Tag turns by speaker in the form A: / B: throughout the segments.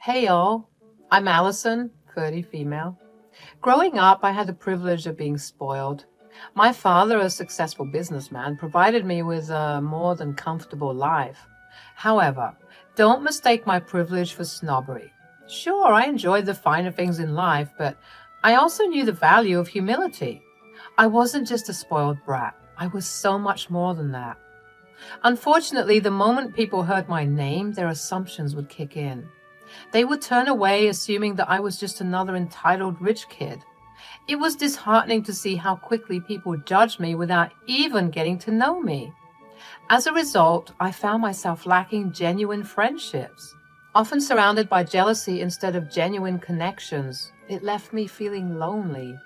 A: Hey y'all, I'm Allison, 30 female. Growing up, I had the privilege of being spoiled. My father, a successful businessman, provided me with a more than comfortable life. However, don't mistake my privilege for snobbery. Sure, I enjoyed the finer things in life, but I also knew the value of humility. I wasn't just a spoiled brat. I was so much more than that. Unfortunately, the moment people heard my name, their assumptions would kick in. They would turn away, assuming that I was just another entitled rich kid. It was disheartening to see how quickly people judged me without even getting to know me. As a result, I found myself lacking genuine friendships, often surrounded by jealousy instead of genuine connections. It left me feeling lonely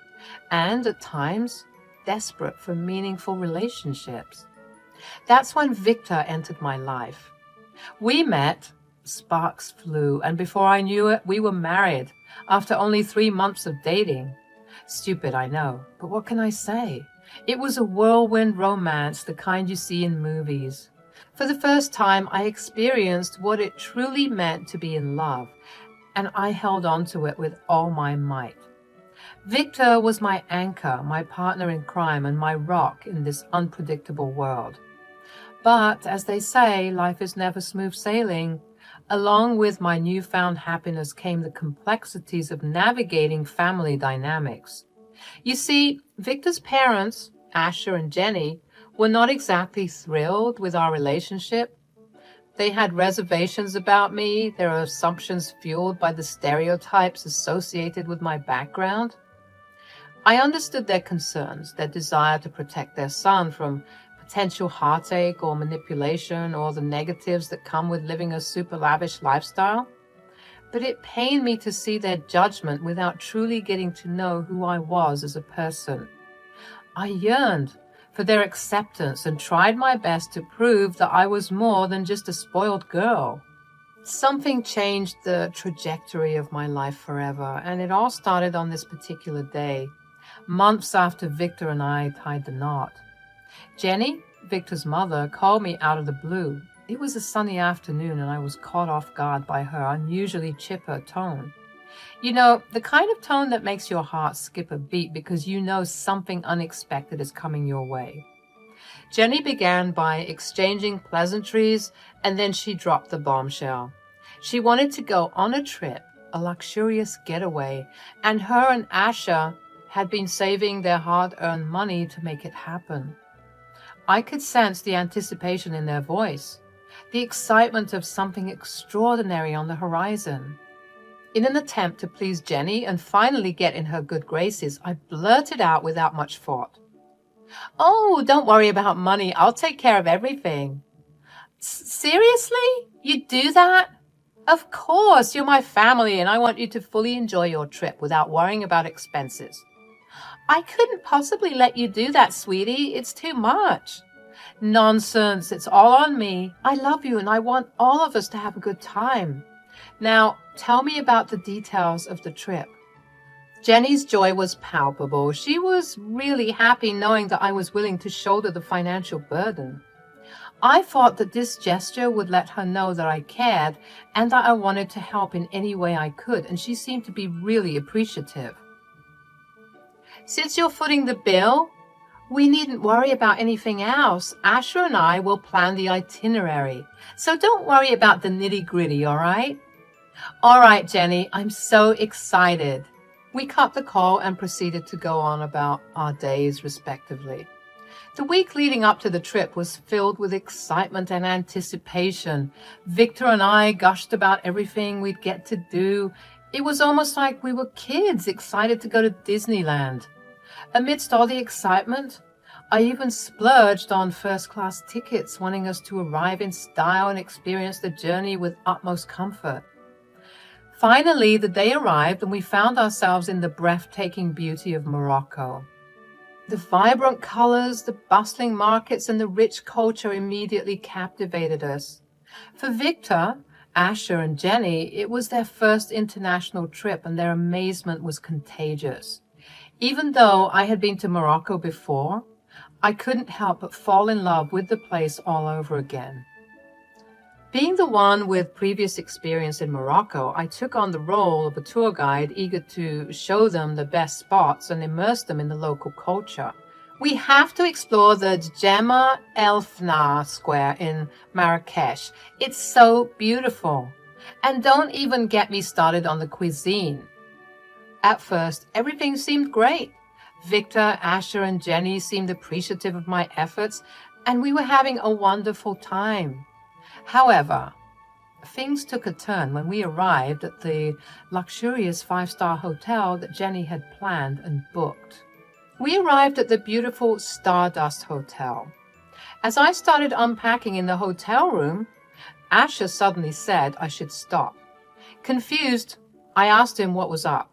A: and, at times, desperate for meaningful relationships. That's when Victor entered my life. We met, sparks flew, and before I knew it, we were married after only 3 months of dating. Stupid, I know, but what can I say? It was a whirlwind romance, the kind you see in movies. For the first time, I experienced what it truly meant to be in love, and I held on to it with all my might. Victor was my anchor, my partner in crime, and my rock in this unpredictable world. But, as they say, life is never smooth sailing. Along with my newfound happiness came the complexities of navigating family dynamics. You see, Victor's parents, Asher and Jenny, were not exactly thrilled with our relationship. They had reservations about me, their assumptions fueled by the stereotypes associated with my background. I understood their concerns, their desire to protect their son from potential heartache or manipulation or the negatives that come with living a super lavish lifestyle. But it pained me to see their judgment without truly getting to know who I was as a person. I yearned for their acceptance and tried my best to prove that I was more than just a spoiled girl. Something changed the trajectory of my life forever, and it all started on this particular day, months after Victor and I tied the knot. Jenny, Victor's mother, called me out of the blue. It was a sunny afternoon, and I was caught off guard by her unusually chipper tone. You know, the kind of tone that makes your heart skip a beat because you know something unexpected is coming your way. Jenny began by exchanging pleasantries, and then she dropped the bombshell. She wanted to go on a trip, a luxurious getaway, and her and Asher had been saving their hard-earned money to make it happen. I could sense the anticipation in their voice, the excitement of something extraordinary on the horizon. In an attempt to please Jenny and finally get in her good graces, I blurted out without much thought, "Oh, don't worry about money. I'll take care of everything." Seriously? You do that? Of course, you're my family and I want you to fully enjoy your trip without worrying about expenses. I couldn't possibly let you do that, sweetie. It's too much. Nonsense. It's all on me. I love you and I want all of us to have a good time. Now, tell me about the details of the trip. Jenny's joy was palpable. She was really happy knowing that I was willing to shoulder the financial burden. I thought that this gesture would let her know that I cared and that I wanted to help in any way I could, and she seemed to be really appreciative. Since you're footing the bill, we needn't worry about anything else. Asher and I will plan the itinerary, so don't worry about the nitty-gritty, all right? All right, Jenny, I'm so excited. We cut the call and proceeded to go on about our days respectively. The week leading up to the trip was filled with excitement and anticipation. Victor and I gushed about everything we'd get to do. It was almost like we were kids excited to go to Disneyland. Amidst all the excitement, I even splurged on first-class tickets, wanting us to arrive in style and experience the journey with utmost comfort. Finally, the day arrived and we found ourselves in the breathtaking beauty of Morocco. The vibrant colors, the bustling markets, and the rich culture immediately captivated us. For Victor, Asher, and Jenny, it was their first international trip and their amazement was contagious. Even though I had been to Morocco before, I couldn't help but fall in love with the place all over again. Being the one with previous experience in Morocco, I took on the role of a tour guide eager to show them the best spots and immerse them in the local culture. We have to explore the Djemma El Fna Square in Marrakesh. It's so beautiful. And don't even get me started on the cuisine. At first, everything seemed great. Victor, Asher, and Jenny seemed appreciative of my efforts, and we were having a wonderful time. However, things took a turn when we arrived at the luxurious five-star hotel that Jenny had planned and booked. We arrived at the beautiful Stardust Hotel. As I started unpacking in the hotel room, Asher suddenly said I should stop. Confused, I asked him what was up.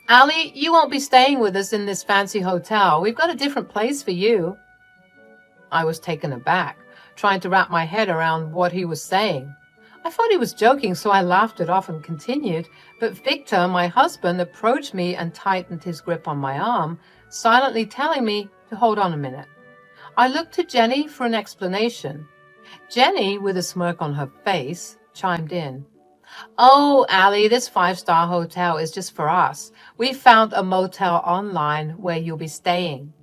A: Ali, you won't be staying with us in this fancy hotel. We've got a different place for you. I was taken aback, trying to wrap my head around what he was saying. I thought he was joking, so I laughed it off and continued, but Victor, my husband, approached me and tightened his grip on my arm, silently telling me to hold on a minute. I looked to Jenny for an explanation. Jenny, with a smirk on her face, chimed in. Oh, Ali, this five-star hotel is just for us. We found a motel online where you'll be staying.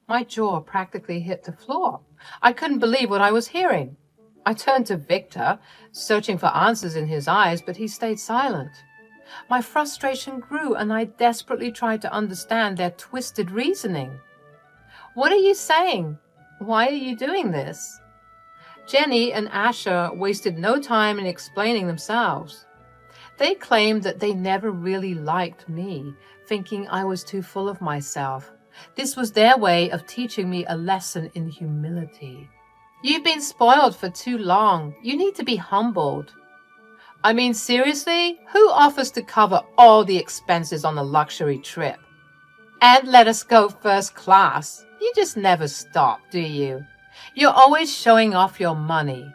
A: My jaw practically hit the floor. I couldn't believe what I was hearing. I turned to Victor, searching for answers in his eyes, but he stayed silent. My frustration grew, and I desperately tried to understand their twisted reasoning. What are you saying? Why are you doing this? Jenny and Asher wasted no time in explaining themselves. They claimed that they never really liked me, thinking I was too full of myself. This was their way of teaching me a lesson in humility. You've been spoiled for too long. You need to be humbled. I mean, seriously? Who offers to cover all the expenses on a luxury trip? And let us go first class. You just never stop, do you? You're always showing off your money.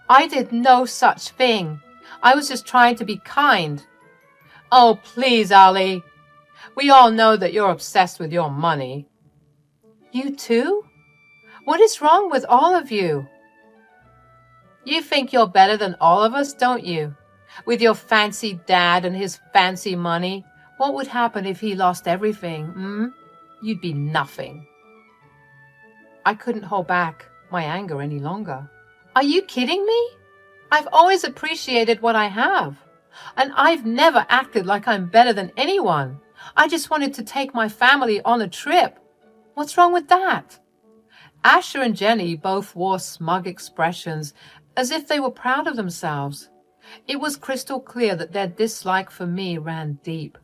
A: I did no such thing. I was just trying to be kind. Oh, please, Ali. We all know that you're obsessed with your money. You too? What is wrong with all of you? You think you're better than all of us, don't you? With your fancy dad and his fancy money, what would happen if he lost everything, You'd be nothing. I couldn't hold back my anger any longer. Are you kidding me? I've always appreciated what I have, and I've never acted like I'm better than anyone. I just wanted to take my family on a trip. What's wrong with that? Asher and Jenny both wore smug expressions, as if they were proud of themselves. It was crystal clear that their dislike for me ran deep.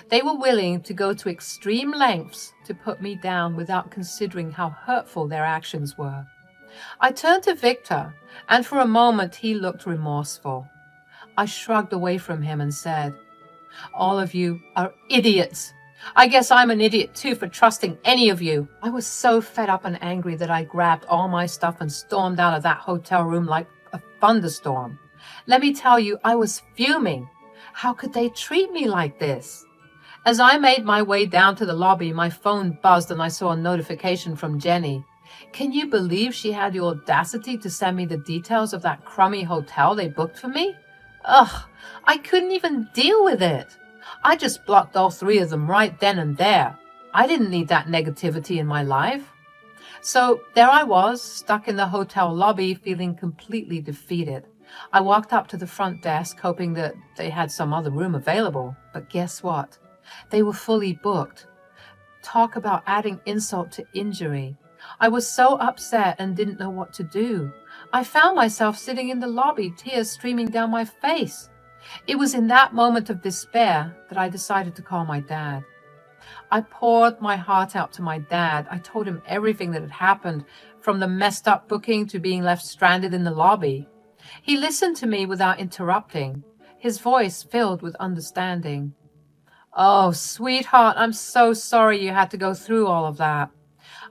A: They were willing to go to extreme lengths to put me down without considering how hurtful their actions were. I turned to Victor, and for a moment he looked remorseful. I shrugged away from him and said, All of you are idiots. I guess I'm an idiot too for trusting any of you. I was so fed up and angry that I grabbed all my stuff and stormed out of that hotel room like a thunderstorm. Let me tell you, I was fuming. How could they treat me like this? As I made my way down to the lobby, my phone buzzed and I saw a notification from Jenny. Can you believe she had the audacity to send me the details of that crummy hotel they booked for me? Ugh, I couldn't even deal with it. I just blocked all three of them right then and there. I didn't need that negativity in my life. So there I was, stuck in the hotel lobby, feeling completely defeated. I walked up to the front desk, hoping that they had some other room available. But guess what? They were fully booked. Talk about adding insult to injury. I was so upset and didn't know what to do. I found myself sitting in the lobby, tears streaming down my face. It was in that moment of despair that I decided to call my dad. I poured my heart out to my dad. I told him everything that had happened, from the messed up booking to being left stranded in the lobby. He listened to me without interrupting, his voice filled with understanding. Oh, sweetheart, I'm so sorry you had to go through all of that.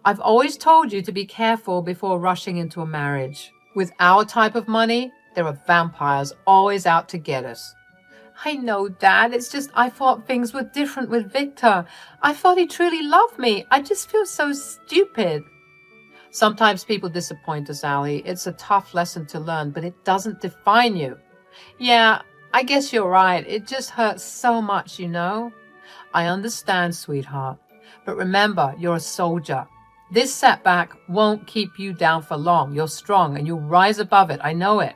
A: I've always told you to be careful before rushing into a marriage. With our type of money, there are vampires always out to get us. I know, Dad. It's just I thought things were different with Victor. I thought he truly loved me. I just feel so stupid. Sometimes people disappoint us, Allie. It's a tough lesson to learn, but it doesn't define you. Yeah, I guess you're right. It just hurts so much, you know? I understand, sweetheart. But remember, you're a soldier. This setback won't keep you down for long. You're strong and you'll rise above it. I know it.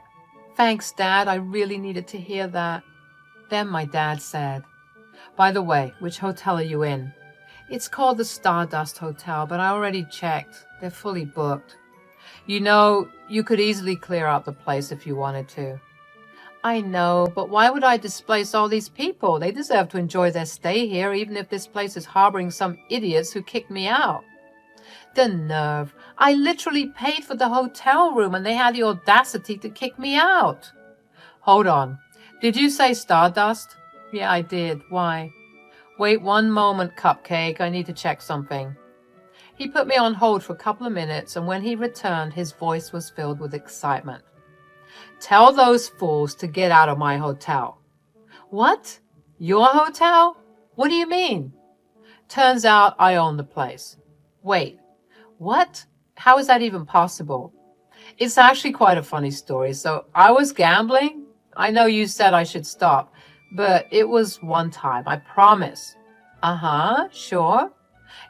A: Thanks, Dad. I really needed to hear that. Then my dad said, by the way, which hotel are you in? It's called the Stardust Hotel, but I already checked. They're fully booked. You know, you could easily clear out the place if you wanted to. I know, but why would I displace all these people? They deserve to enjoy their stay here, even if this place is harboring some idiots who kicked me out. The nerve. I literally paid for the hotel room and they had the audacity to kick me out. Hold on. Did you say Stardust? Yeah, I did. Why? Wait one moment, Cupcake. I need to check something. He put me on hold for a couple of minutes, and when he returned, his voice was filled with excitement. Tell those fools to get out of my hotel. What? Your hotel? What do you mean? Turns out I own the place. Wait, what? How is that even possible? It's actually quite a funny story. So I was gambling. I know you said I should stop, but it was one time, I promise. Uh-huh, sure.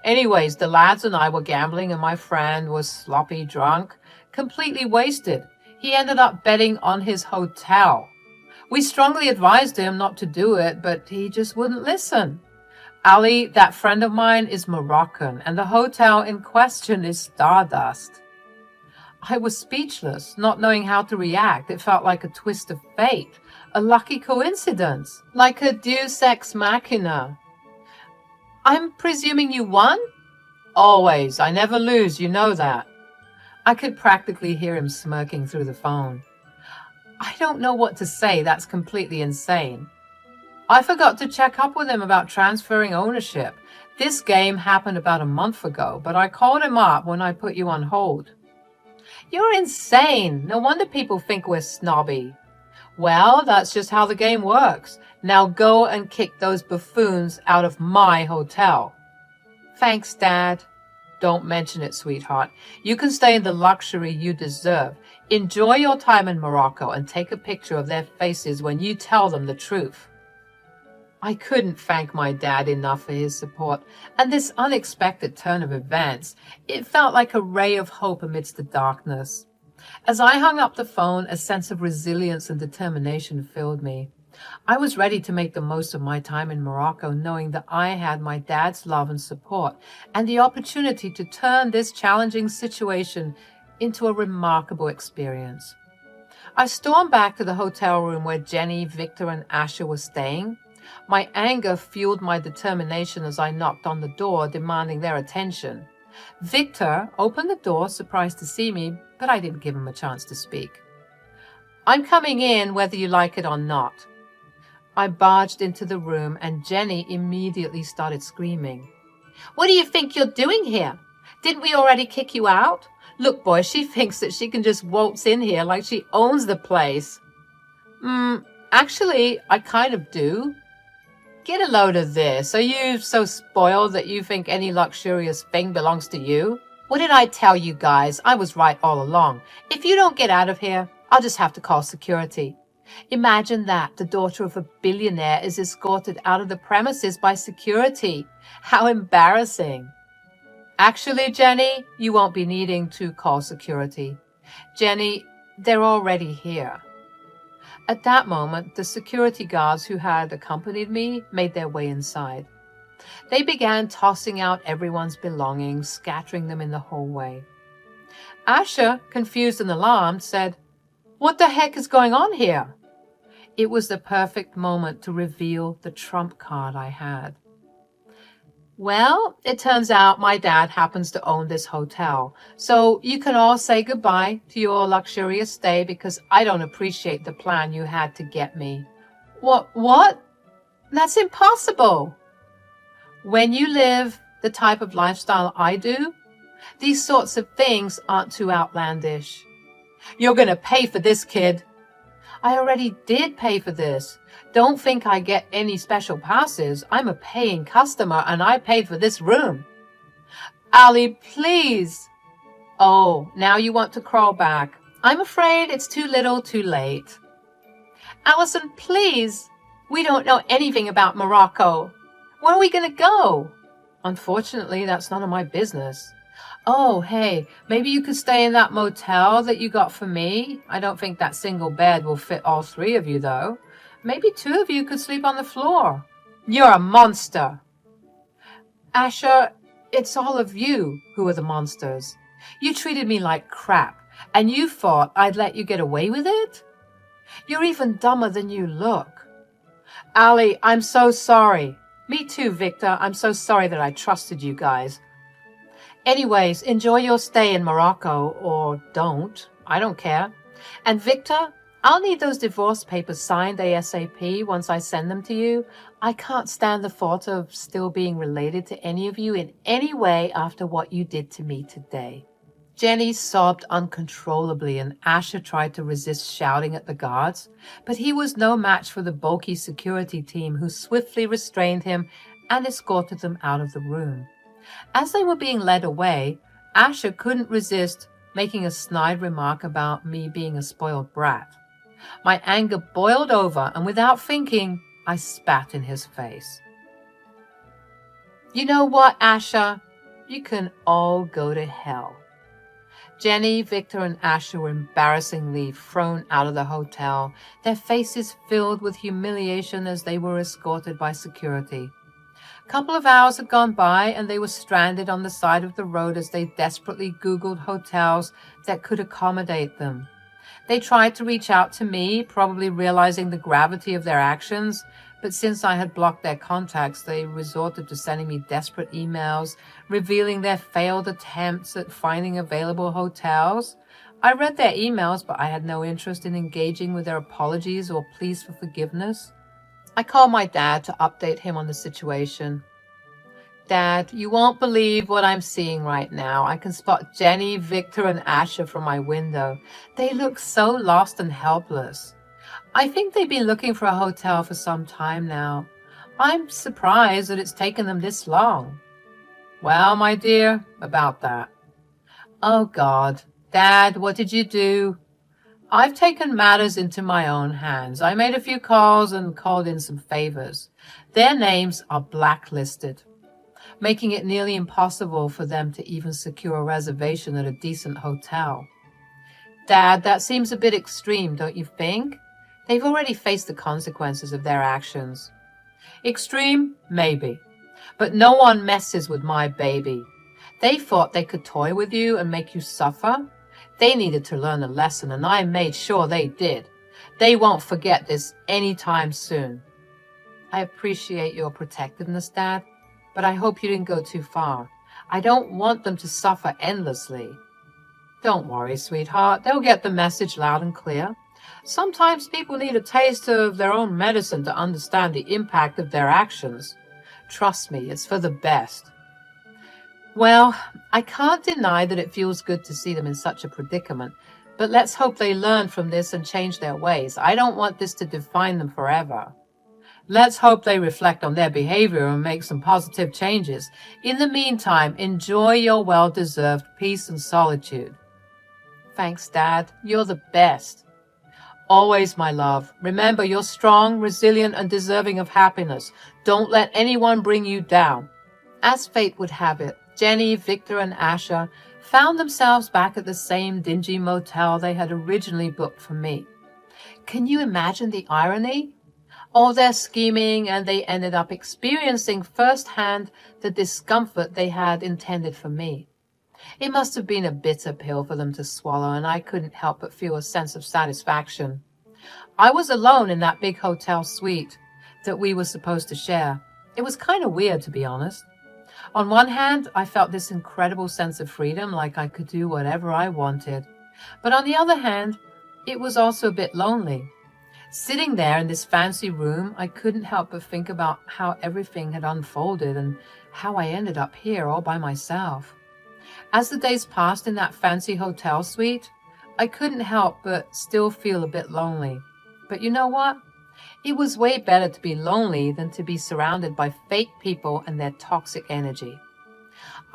A: Anyways, the lads and I were gambling and my friend was sloppy drunk, completely wasted. He ended up betting on his hotel. We strongly advised him not to do it, but he just wouldn't listen. Ali, that friend of mine, is Moroccan, and the hotel in question is Stardust. I was speechless, not knowing how to react. It felt like a twist of fate, a lucky coincidence, like a deus ex machina. I'm presuming you won? Always. I never lose, you know that. I could practically hear him smirking through the phone. I don't know what to say. That's completely insane. I forgot to check up with him about transferring ownership. This game happened about a month ago, but I called him up when I put you on hold. You're insane. No wonder people think we're snobby. Well, that's just how the game works. Now go and kick those buffoons out of my hotel. Thanks, Dad. Don't mention it, sweetheart. You can stay in the luxury you deserve. Enjoy your time in Morocco and take a picture of their faces when you tell them the truth. I couldn't thank my dad enough for his support, and this unexpected turn of events, it felt like a ray of hope amidst the darkness. As I hung up the phone, a sense of resilience and determination filled me. I was ready to make the most of my time in Morocco, knowing that I had my dad's love and support, and the opportunity to turn this challenging situation into a remarkable experience. I stormed back to the hotel room where Jenny, Victor, and Asher were staying. My anger fueled my determination as I knocked on the door, demanding their attention. Victor opened the door, surprised to see me, but I didn't give him a chance to speak. I'm coming in whether you like it or not. I barged into the room and Jenny immediately started screaming. What do you think you're doing here? Didn't we already kick you out? Look, boy, she thinks that she can just waltz in here like she owns the place. Actually, I kind of do. Get a load of this. Are you so spoiled that you think any luxurious thing belongs to you? What did I tell you guys? I was right all along. If you don't get out of here, I'll just have to call security. Imagine that the daughter of a billionaire is escorted out of the premises by security. How embarrassing. Actually, Jenny, you won't be needing to call security. Jenny, they're already here. At that moment, the security guards who had accompanied me made their way inside. They began tossing out everyone's belongings, scattering them in the hallway. Asher, confused and alarmed, said, "What the heck is going on here?" It was the perfect moment to reveal the trump card I had. Well, it turns out my dad happens to own this hotel, so you can all say goodbye to your luxurious stay because I don't appreciate the plan you had to get me. What? That's impossible. When you live the type of lifestyle I do, these sorts of things aren't too outlandish. You're going to pay for this, kid. I already did pay for this. Don't think I get any special passes. I'm a paying customer and I paid for this room. Ali, please. Oh, now you want to crawl back. I'm afraid it's too little too late. Allison, please. We don't know anything about Morocco. Where are we going to go? Unfortunately, that's none of my business. Oh, hey, maybe you could stay in that motel that you got for me. I don't think that single bed will fit all three of you, though. Maybe two of you could sleep on the floor. You're a monster. Asher, it's all of you who are the monsters. You treated me like crap, and you thought I'd let you get away with it? You're even dumber than you look. Allie, I'm so sorry. Me too, Victor. I'm so sorry that I trusted you guys. Anyways, enjoy your stay in Morocco, or don't. I don't care. And Victor, I'll need those divorce papers signed ASAP once I send them to you. I can't stand the thought of still being related to any of you in any way after what you did to me today. Jenny sobbed uncontrollably, and Asher tried to resist shouting at the guards, but he was no match for the bulky security team, who swiftly restrained him and escorted them out of the room. As they were being led away, Asher couldn't resist making a snide remark about me being a spoiled brat. My anger boiled over, and without thinking, I spat in his face. You know what, Asher? You can all go to hell. Jenny, Victor, and Asher were embarrassingly thrown out of the hotel, their faces filled with humiliation as they were escorted by security. A couple of hours had gone by, and they were stranded on the side of the road as they desperately Googled hotels that could accommodate them. They tried to reach out to me, probably realizing the gravity of their actions, but since I had blocked their contacts, they resorted to sending me desperate emails, revealing their failed attempts at finding available hotels. I read their emails, but I had no interest in engaging with their apologies or pleas for forgiveness. I called my dad to update him on the situation. Dad, you won't believe what I'm seeing right now. I can spot Jenny, Victor, and Asher from my window. They look so lost and helpless. I think they've been looking for a hotel for some time now. I'm surprised that it's taken them this long. Well, my dear, about that. Oh, God. Dad, what did you do? I've taken matters into my own hands. I made a few calls and called in some favors. Their names are blacklisted, making it nearly impossible for them to even secure a reservation at a decent hotel. Dad, that seems a bit extreme, don't you think? They've already faced the consequences of their actions. Extreme? Maybe. But no one messes with my baby. They thought they could toy with you and make you suffer. They needed to learn a lesson, and I made sure they did. They won't forget this anytime soon. I appreciate your protectiveness, Dad, but I hope you didn't go too far. I don't want them to suffer endlessly. Don't worry, sweetheart. They'll get the message loud and clear. Sometimes people need a taste of their own medicine to understand the impact of their actions. Trust me, it's for the best. Well, I can't deny that it feels good to see them in such a predicament, but let's hope they learn from this and change their ways. I don't want this to define them forever. Let's hope they reflect on their behavior and make some positive changes. In the meantime, enjoy your well-deserved peace and solitude. Thanks, Dad. You're the best. Always, my love. Remember, you're strong, resilient, and deserving of happiness. Don't let anyone bring you down. As fate would have it, Jenny, Victor, and Asher found themselves back at the same dingy motel they had originally booked for me. Can you imagine the irony? All their scheming, and they ended up experiencing firsthand the discomfort they had intended for me. It must have been a bitter pill for them to swallow, and I couldn't help but feel a sense of satisfaction. I was alone in that big hotel suite that we were supposed to share. It was kind of weird, to be honest. On one hand, I felt this incredible sense of freedom, like I could do whatever I wanted. But on the other hand, it was also a bit lonely. Sitting there in this fancy room, I couldn't help but think about how everything had unfolded and how I ended up here all by myself. As the days passed in that fancy hotel suite, I couldn't help but still feel a bit lonely. But you know what? It was way better to be lonely than to be surrounded by fake people and their toxic energy.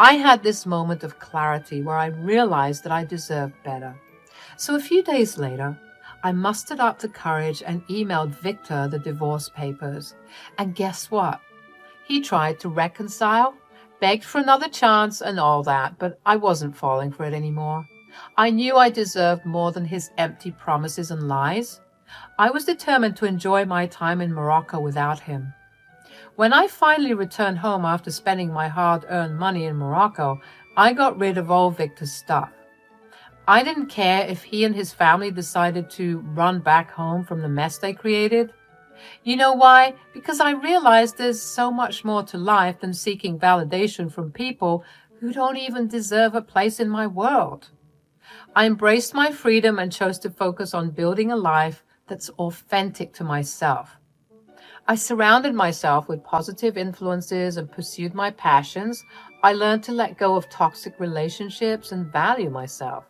A: I had this moment of clarity where I realized that I deserved better. So a few days later, I mustered up the courage and emailed Victor the divorce papers. And guess what? He tried to reconcile, begged for another chance, and all that, but I wasn't falling for it anymore. I knew I deserved more than his empty promises and lies. I was determined to enjoy my time in Morocco without him. When I finally returned home after spending my hard-earned money in Morocco, I got rid of all Victor's stuff. I didn't care if he and his family decided to run back home from the mess they created. You know why? Because I realized there's so much more to life than seeking validation from people who don't even deserve a place in my world. I embraced my freedom and chose to focus on building a life that's authentic to myself. I surrounded myself with positive influences and pursued my passions. I learned to let go of toxic relationships and value myself.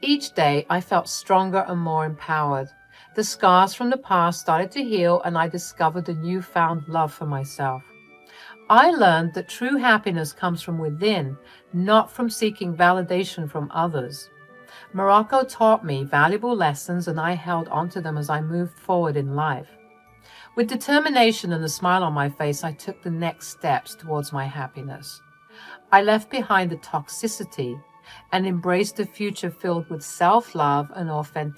A: Each day, I felt stronger and more empowered. The scars from the past started to heal, and I discovered a newfound love for myself. I learned that true happiness comes from within, not from seeking validation from others. Morocco taught me valuable lessons, and I held onto them as I moved forward in life. With determination and a smile on my face, I took the next steps towards my happiness. I left behind the toxicity and embraced a future filled with self-love and authenticity.